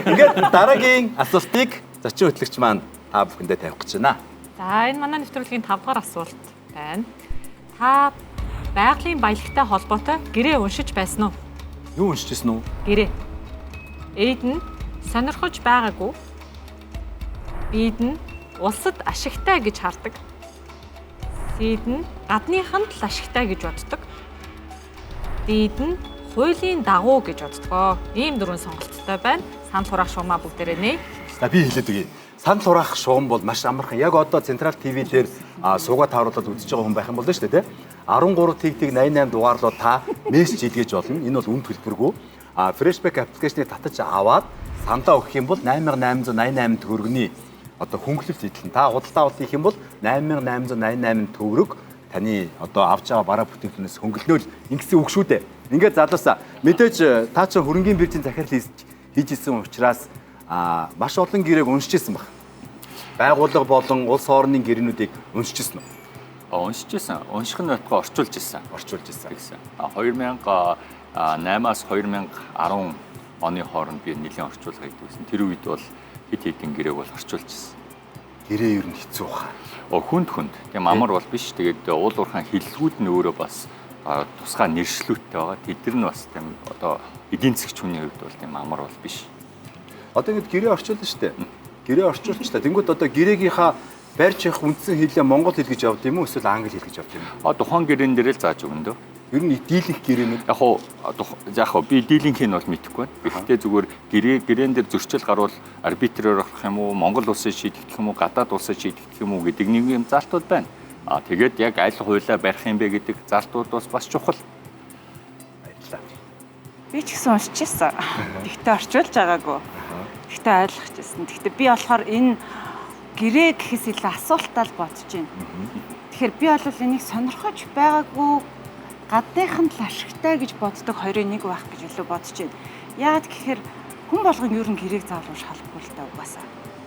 Ингээд дараагийн асуултыг зочин хөтлөгч маань та бүхэндээ тавих гэж байна. За энэ манай нэвтрүүлгийн 5 дугаар асуулт байна. Та байгалийн баялагтай холбоотой гэрээ уншиж байсан уу? Юу уншижсэн үү? Гэрээ. Эд нь сонирхож байгаагүй. Бид нь улсад ашигтай гэж хардаг. Сид нь гадныханд л ашигтай гэж боддог. Дид нь хуулийн дагуу гэж боддгоо. Ийм дөрвөн сонголттой байна. Санал хураах шугамаа бүгдээрээ нээ. За би хэлээд өгье. Санал хураах шугам бол маш амархан. Яг одоо Централ ТV дээр суугаа тааруулаад үзэж байгаа хүн байх юм бол шүү дээ, тэ? 13 тэг 88 дугаарлуу та мессеж хийлгэж болно. Энэ бол үн төлбөргүй. Freshback аппликейшнийг татаж аваад саналаа өгөх юм бол 8888 төгрөгийн одоо хөнгөлөлт эдлэн. Та худалдаа авалт хийх юм бол 8888 төгрөг таны одоо авч байгаа бараа бүтээгдэхүүнээс хөнгөлнөөл ингэсэн үг шүү дээ. Ингээд залуусаа мэдээж та ч хөрөнгөний биржийн захирал хийж исэн учраас маш олон гэрээг уншиж исэн баг. Байгууллага болон улс орны гэрээнүүдийг уншиж исэн үү? Уншиж исэн. Унших нь байтугай орчуулж исэн. Гэсэн. 2008-аас 2010 оны хооронд би нэлийн орчуулга хийдэгсэн. Тэр үед бол хэд хэдэн гэрээг бол орчуулж исэн. Гэрээ ер нь хэцүү хаа. Хүнд. Тийм амар бол биш. Тэгээд уул уурхайн хиллгүүд нь өөрөө бас тусгай нэршлүүттэй байгаа. Тэд нар бас тийм одоо эдийн засгч хүний хувьд бол тийм амар бол биш. Одоо ингэж гэрээ орчуулна шүү дээ. Гэрээ орчуулчихлаа. Тэнгүүд одоо гэрээгийнхаа барьж явах үндсэн хэлээ монгол хэл гэж явд юм уу эсвэл англи хэл гэж явд юм уу? Тухайн гэрээн дээр л зааж өгнө дөө. Ер нь дийлэнх гэрээнүүд яг хоо би дийлэнх нь бол мэдэхгүй байна. Гэхдээ зүгээр гэрээн дээр зөрчил гарвал арбитрээр орох юм уу, Монгол улсыг шийдэх юм уу, гадаад улсыг шийдэх юм уу гэдэг нэг юм залтууд байна. Тэгээд яг аль хуулиа барих юм бэ гэдэг залтууд бас чухал. Баярлалаа. Би ч гэсэн уншижсэн. Тэгтээ орчуулж байгаагүй. Тэгтээ ойлгочихсон. Тэгтээ би болохоор энэ гэрээ гэхээс илүү асуултаа л бодож байна. Тэгэхээр би бол энийг сонирхож байгаагүй гадныхан л ашигтай гэж боддог хоёрын нэг байх гэж илүү бодож байна. Яагаад гэхээр хүн болгон ер нь гэрээг заавал унших албагүй л та угаасаа.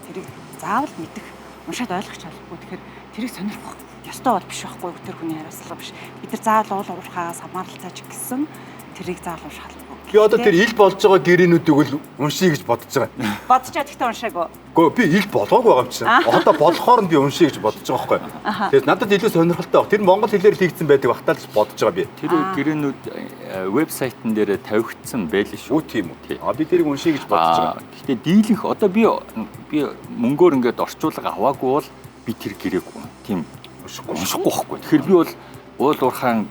Тэрийг заавал мэдэх, уншаад ойлгох албагүй. Тэгэхээр тэрийг сонирхох ёстой бол биш байхгүй юу? Тэр хүний хариуцлага биш. Бид нар заавал уул уурхаагаас хамааралцаач гэсэн тэрийг заавал унших албагүй. Би одоо тэр ил болж байгаа гэрээнүүдийг л уншия гэж бодож байгаа. Бодож чад ихтэй уншаагүй. Гэхдээ би илд болгоогүй байгаа юм чинь. Одоо болохоор нь би уншия гэж бодож байгаа байхгүй. Тэгэхээр надад илүү сонирхолтой баг. Тэр монгол хэлээр хийгдсэн байдаг багтаа л бодож байгаа би. Тэр гэрээнүүд вебсайтн дээр тавигдсан байл шүү. Тийм үү. Би тэрийг уншия гэж бодож байгаа. Гэхдээ дийлэнх одоо би мөнгөөр ингээд орчуулга аваагүй бол би тэр гэрээг тийм уншихгүй байхгүй. Тэгэхээр би бол уул уурхаан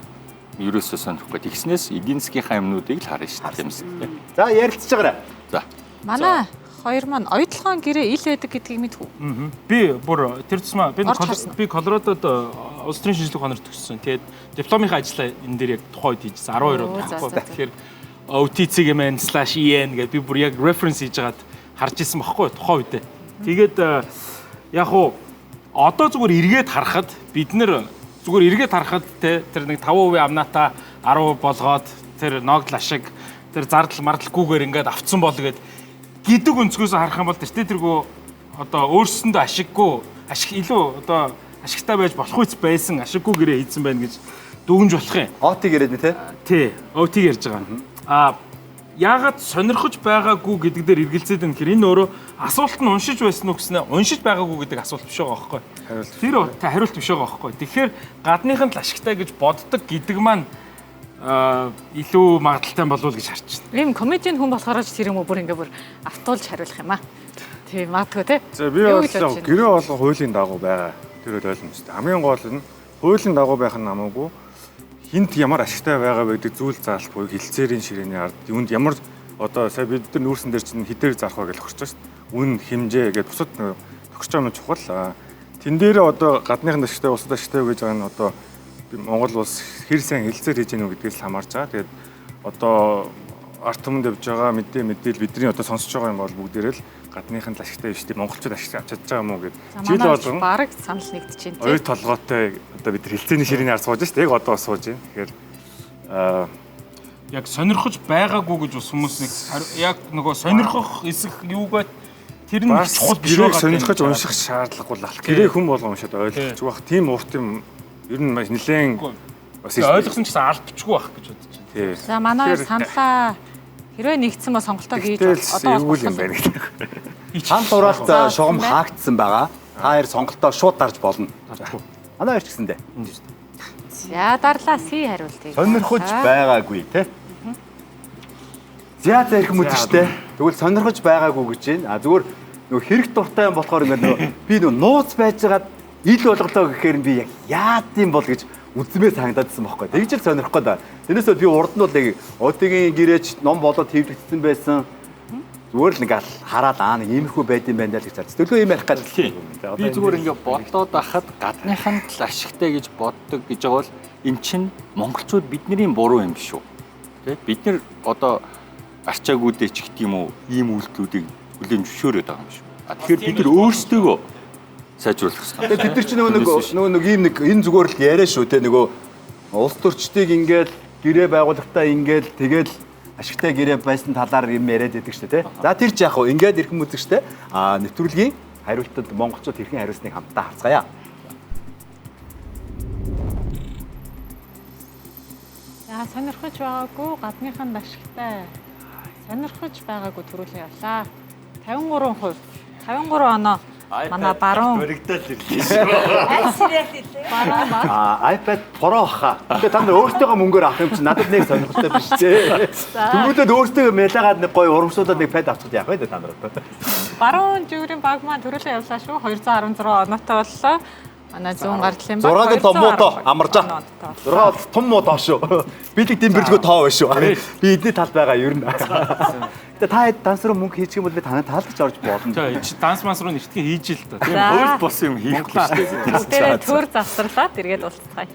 ерөөсөө сонирхгүй. Тэгснээс эдийн засгийнхаа юмнуудыг л харна шүү дээ юмсгтэй. За ярилцж байгаарай. За. Манай хоёр маань оюутлогын гэрээ ил байдаг гэдгийг мэдв. Би бүр тэр тусмаа би Колорадод улс төрийн шинжилгээ хонорт төгссөн. Тэгээд дипломынхаа ажлаа энэ дээр яг тухайд хийжсэн 12 он байхгүй. Тэгэхээр OTCGMN/EN гэдэг би бүр яг reference хийж хагаад харж исэн байхгүй тухайн үедээ. Тэгээд яг уу одоо зүгээр эргээд харахад бид нэр зүгээр эргээд харахад тэр нэг 5% амнаата 10% болгоод тэр ногдол ашиг тэр зардал мардалгүйгээр ингээд авцсан бол гээд гэдэг өнцгөөс харах юм бол тэргөө одоо өөрсөндөө ашиг илүү одоо ашигтай байж болох үс байсан ашиггүй гэрээ хийсэн байна гэж дүгнж болох юм. ОТ яриад нэ тэ? Тий, ОТ ярьж байгаа. Яагаад сонирхож байгаагүй гэдэг дээр эргэлзээд байна гэхээр энэ өөрөө асуулт нь уншиж байсан уу гэснээр уншиж байгаагүй гэдэг асуулт биш байгаа байхгүй. Тэр хариулт биш байгаа байхгүй. Тэгэхээр гадныхан л ашигтай гэж боддог гэдэг маань илүү магадaltaй болов уу гэж харж байна. Ийм комедийн хүн болохоор ч тэр юм уу бүр ингээ бүр автуулж хариулах юм аа. Тийм магадгүй тий. За би бол гэрээ болго хуулийн дагуу байгаа. Тэр бол ойлгомжтой. Хамгийн гол нь хуулийн дагуу байх нь хамаагүй хинт ямар ашигтай байгаа гэдэг зүйл заалт буюу хилцээрийн ширээний ард юунд ямар одоо сая бид нар нүүрсэн дээр чинь хідээр зарах вэ гэж хорч байна шүү дээ. Үн хэмжээ гэдэг бусад төгсөж байгаа нь чухал. Тэн дээр одоо гадныхан ашигтай улсад ашигтай гэж байгаа нь одоо Монгол улс хэр сайн хилцээр хийж гэнэ гэдгээс л хамаарч байгаа. Тэгээд одоо арт түмэнд явж байгаа мэдээлэл бидний одоо сонсож байгаа юм бол бүгдээрээ л гадныхан л ашигтай биш тийм монголчууд ашиг авч чадж байгаа юм уу гэдэг. Жил болгон бараг санал нэгдэж байна. Оюу толгойтой одоо бид хилцээний ширээний ард сууж шүү дээ. Яг одоо сууж байна. Тэгэхээр яг сонирхож байгаагүй гэж бас хүмүүс нэг яг нөгөө сонирхох эсэх юугаа тэр нь чухал биш байгаа. Сонирхож унших шаардлагагүй л алт. Гэрээ хүн болгон уншаад ойлгож байх. Тийм урт юм ер нь маш нэлээд бас ойлгосон ч гэсэн алдчихгүй байх гэж бодож байна. За манай саналаа Хэрвээ нэгдсэн ба сонголтоо хийж Тэгэл эвгүй юм байна гэдэг. Хан дураалт шугам хаагдсан байгаа. Та хоёр сонголтоо шууд дарж болно. Манай хоёр ч гэсэндээ. За дарлаа си хариултыг. Сонирхож байгаагүй те. За их мэдчихтэй. Тэгвэл сонирхож байгаагүй гэж байна. Зүгээр нөгөө хэрэг дуртай юм болохоор ингээд нөгөө би нөгөө нууц байжгаад ил болголоо гэхээр би яг яад юм бол гэж үзмээ санагдаадсан байхгүй. Тэгж л сонирхгүй да. Тэрнээсээ би урд нь бол яг одгийн гэрээч ном болоод хэвлэгдсэн байсан. Зүгээр л ингээд хараад нэг иймэрхүү байд юм байна л гэж бодсон. Төлөө юм ярих гэдэг. Би зүгээр ингээд бодоод байхад гадныхан л ашигтай гэж боддог гэж байгаа бол эн чинь монголчууд бидний буруу юм биш үү? Тэ? Бид нар одоо арчаагүүдээ ч гэх юм уу ийм үйлдэлүүдийг хүлээн зөвшөөрöd байгаа юм шүү. Тэгэхээр бид нар өөрсдөө сайжруулах хэрэгтэй. Тэгээд бид нар чи нөгөө ийм нэг энэ зүгээр л яриа шүү те нөгөө улс төрчдийг ингээд гэрээ байгуулалтаа ингээд тэгэл ашигтай гэрээ байсан талаар юм яриад байдаг шүү те. За тэр ч яг хөө ингээд ирхэн үзэгчтэй нэвтрүүлгийн хариултад монголчууд хэрхэн хариулсныг хамтдаа харцгаая. За сонирхож байгаагүй гадныхан ашигтай. Сонирхож байгаагүй төрүүлээ явлаа. 53%. 53 оноо. Манай баруун. Өргөдөл ирлээ шүү. Баруун ба. iPad Pro хаа. Тэгээ та нар өөртөөгөө мөнгөөр авах юм чи надад нэг сонирхолтой биш те. Тэмүүлээд өөртөө мэлагаад нэг гоё урамшуулаад нэг pad авчихад яах вэ та нар одоо. Баруун жүгрийн баг маань төрүүлээ явлаа шүү. 216 оноотой боллоо. Манай зүүн гардлын баг 6-гийн том муу тоо амаржаа. 6 том муу тоо шүү. Бидэг дэмбэржгүй тоо байна шүү. Би эдний талд байгаа ер нь. Тэгээ та данс руу мөнгө хийчих юм бол би танай таалдч орж болно. За данс манс руу нэгтгэе хийж л та. Тийм хууль бос юм хийхгүй шүү дээ. Тэр төр завсарлаад эргээд уулзцгаая.